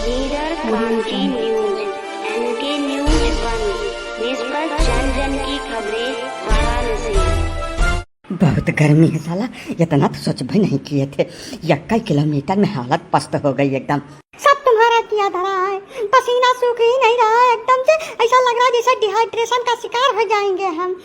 Leader क्रांति news, N K news 1, निष्पक्ष जन जन की खबरें, वाराणसी। बहुत गर्मी है साला, इतना तो सोच भी नहीं किए थे। 21 किलोमीटर में हालत पस्त हो गई एकदम। सब तुम्हारा किया धरा है, पसीना सूख ही नहीं रहा है एकदम से। ऐसा लग रहा है जैसे डिहाइड्रेशन का शिकार हो जाएंगे हम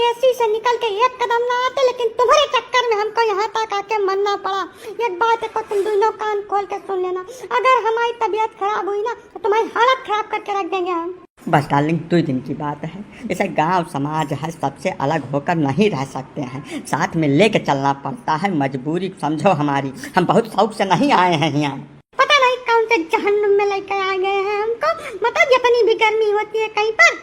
एसी से निकल के एक कदम ना आते, लेकिन तुम्हारे चक्कर में हमको यहाँ तक आके मरना पड़ा। एक बात को तुम दोनों कान खोल के सुन लेना, अगर हमारी तबीयत खराब हुई ना तो तुम्हारी हालत खराब करके रख देंगे हम। बस डार्लिंग 2 दिन की बात है। जैसे गांव समाज है, सबसे अलग होकर नहीं रह सकते हैं, साथ में लेके चलना पड़ता है। मजबूरी समझो हमारी, हम बहुत शौक से नहीं आए हैं यहाँ। पता नहीं कौन से जहन्नुम में लेकर आ गए हैं हमको। मतलब जितनी भी गर्मी होती है कहीं पर,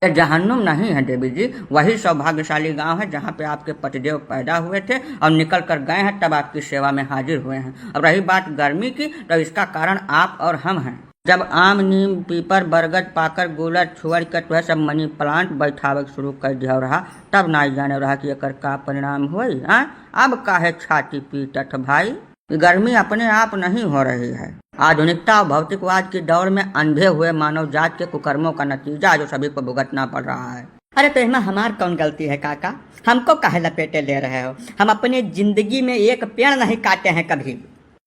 ये जहन्नुम नहीं है देवी जी, वही सौभाग्यशाली गांव है जहाँ पे आपके पतिदेव पैदा हुए थे और निकल कर गए हैं, तब आपकी सेवा में हाजिर हुए हैं। अब रही बात गर्मी की, तो इसका कारण आप और हम हैं। जब आम, नीम, पीपर, बरगद, पाकर, गुलर, छुअर के सब मनी प्लांट बैठावे शुरू कर दिया रहा, तब ना जाने रहा कि एकर का परिणाम हुई। अब काहे छाती पीटत भाई। गर्मी अपने आप नहीं हो रही है, आधुनिकता और भौतिकवाद की दौड़ में अंधे हुए मानव जात के कुकर्मों का नतीजा जो सभी को भुगतना पड़ रहा है। अरे तो इसमें हमार कौन गलती है काका, हमको काहे लपेटे ले रहे हो? हम अपने जिंदगी में एक पेड़ नहीं काटे हैं कभी।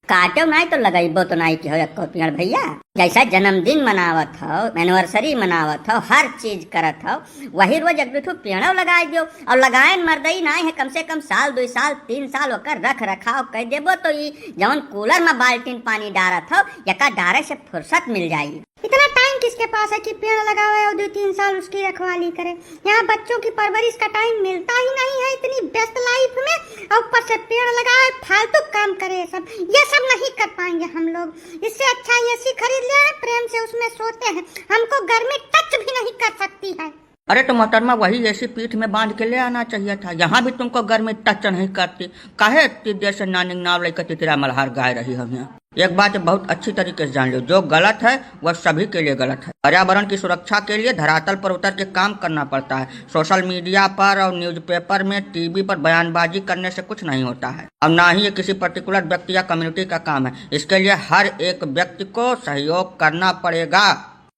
काटो नहीं तो लगाइबो तो नहीं हो एको पेड़ भैया। जैसा जन्मदिन मनावत हो, एनिवर्सरी मनावत हो, हर चीज करत हो, वही रोज एक दो पेड़ो लगा दो। और लगाए मर्दई नहीं है, कम से कम साल 2 साल 3 साल होकर रख रखाव कर देबो तो ये जवन कूलर में बाल्टीन पानी डारत हो यका डारे से फुर्सत मिल जाएगी। इतना टाइम किसके पास है कि पेड़ लगावे और 2-3 साल उसकी रखवाली करे। यहाँ बच्चों की परवरिश का टाइम मिलता ही नहीं है इतनी व्यस्त लाइफ में, और ऊपर से पेड़ लगाए फालतू काम करे। ये सब नहीं कर पाएंगे हम लोग। इससे अच्छा एसी खरीद ले, प्रेम से उसमें सोते हैं, हमको गर्मी टच भी नहीं कर सकती है। अरे तो मोहतरमा वही ऐसी पीठ में बांध के ले आना चाहिए था, यहाँ भी तुमको गर्मी टच नहीं करती। काहे इतनी देर से नानी नाव लेकर तितरा मल्हार गाय रही हो यहाँ। एक बात बहुत अच्छी तरीके से जान लो, जो गलत है वह सभी के लिए गलत है। पर्यावरण की सुरक्षा के लिए धरातल पर उतर के काम करना पड़ता है। सोशल मीडिया पर और न्यूज़पेपर में, टीवी पर बयानबाजी करने से कुछ नहीं होता है, और ना ही ये किसी पर्टिकुलर व्यक्ति या कम्युनिटी का काम है। इसके लिए हर एक व्यक्ति को सहयोग करना पड़ेगा।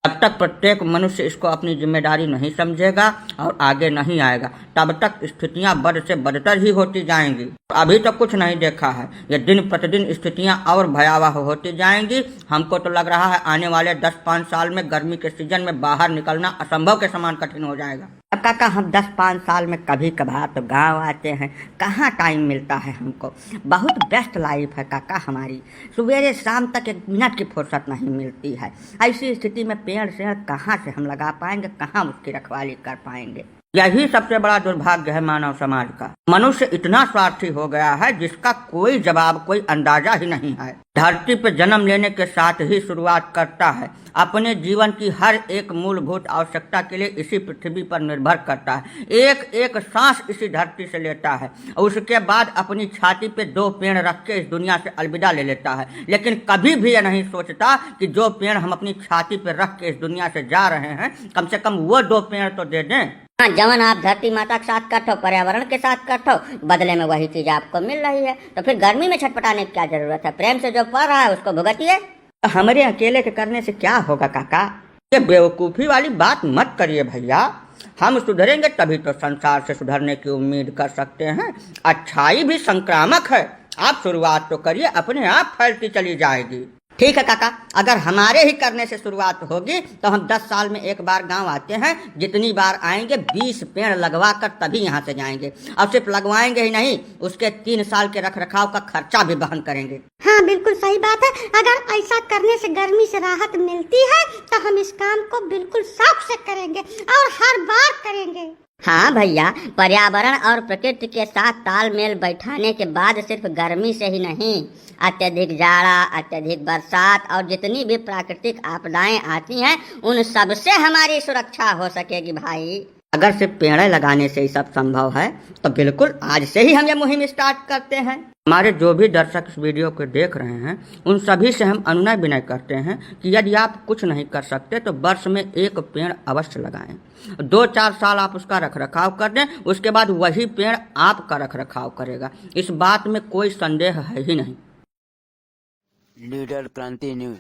जब तक प्रत्येक मनुष्य इसको अपनी जिम्मेदारी नहीं समझेगा और आगे नहीं आएगा, तब तक स्थितियां बद से बदतर ही होती जाएंगी। अभी तो कुछ नहीं देखा है, ये दिन प्रतिदिन स्थितियां और भयावह होती जाएंगी। हमको तो लग रहा है आने वाले 10-5 साल में गर्मी के सीजन में बाहर निकलना असंभव के समान कठिन हो जाएगा। अब काका हम 10-5 साल में कभी कभार तो गांव आते हैं, कहाँ टाइम मिलता है हमको। बहुत बेस्ट लाइफ है काका हमारी, सवेरे शाम तक 1 मिनट की फुर्सत नहीं मिलती है। ऐसी स्थिति में पेड़ शेड़ कहाँ से हम लगा पाएंगे, कहाँ उसकी रखवाली कर पाएंगे। यही सबसे बड़ा दुर्भाग्य है मानव समाज का। मनुष्य इतना स्वार्थी हो गया है जिसका कोई जवाब, कोई अंदाजा ही नहीं है। धरती पर जन्म लेने के साथ ही शुरुआत करता है, अपने जीवन की हर एक मूलभूत आवश्यकता के लिए इसी पृथ्वी पर निर्भर करता है। एक एक सांस इसी धरती से लेता है और उसके बाद अपनी छाती पे 2 पेड़ रख के इस दुनिया से अलविदा ले लेता है। लेकिन कभी भी यह नहीं सोचता कि जो पेड़ हम अपनी छाती पे रख के इस दुनिया से जा रहे हैं, कम से कम वो 2 पेड़ तो दे दें। जवन आप धरती माता के साथ करते हो, पर्यावरण के साथ करते हो, बदले में वही चीज आपको मिल रही है, तो फिर गर्मी में छटपटाने की क्या जरूरत है? प्रेम से जो पड़ रहा है उसको भुगतिए। हमारे अकेले के करने से क्या होगा काका? ये बेवकूफ़ी वाली बात मत करिए भैया। हम सुधरेंगे तभी तो संसार से सुधरने की उम्मीद कर सकते हैं। अच्छाई भी संक्रामक है, आप शुरुआत तो करिए, अपने आप फैलती चली जाएगी। ठीक है काका, अगर हमारे ही करने से शुरुआत होगी तो हम 10 साल में एक बार गांव आते हैं। जितनी बार आएंगे 20 पेड़ लगवा कर तभी यहाँ से जाएंगे। और सिर्फ लगवाएंगे ही नहीं, उसके 3 साल के रख रखाव का खर्चा भी वहन करेंगे। हाँ बिल्कुल सही बात है। अगर ऐसा करने से गर्मी से राहत मिलती है तो हम इस काम को बिल्कुल शौक से करेंगे और हर बार करेंगे। हाँ भैया, पर्यावरण और प्रकृति के साथ तालमेल बैठाने के बाद सिर्फ गर्मी से ही नहीं, अत्यधिक जाड़ा, अत्यधिक बरसात और जितनी भी प्राकृतिक आपदाएं आती हैं, उन सब से हमारी सुरक्षा हो सकेगी भाई। अगर सिर्फ पेड़ लगाने से ही सब संभव है तो बिल्कुल आज से ही हम ये मुहिम स्टार्ट करते हैं। हमारे जो भी दर्शक इस वीडियो को देख रहे हैं, उन सभी से हम अनुनय विनय करते हैं कि यदि आप कुछ नहीं कर सकते तो वर्ष में 1 पेड़ अवश्य लगाएं। 2-4 साल आप उसका रख रखाव कर दें, उसके बाद वही पेड़ आपका रख रखाव करेगा। इस बात में कोई संदेह है ही नहीं। लीडर क्रांति न्यूज।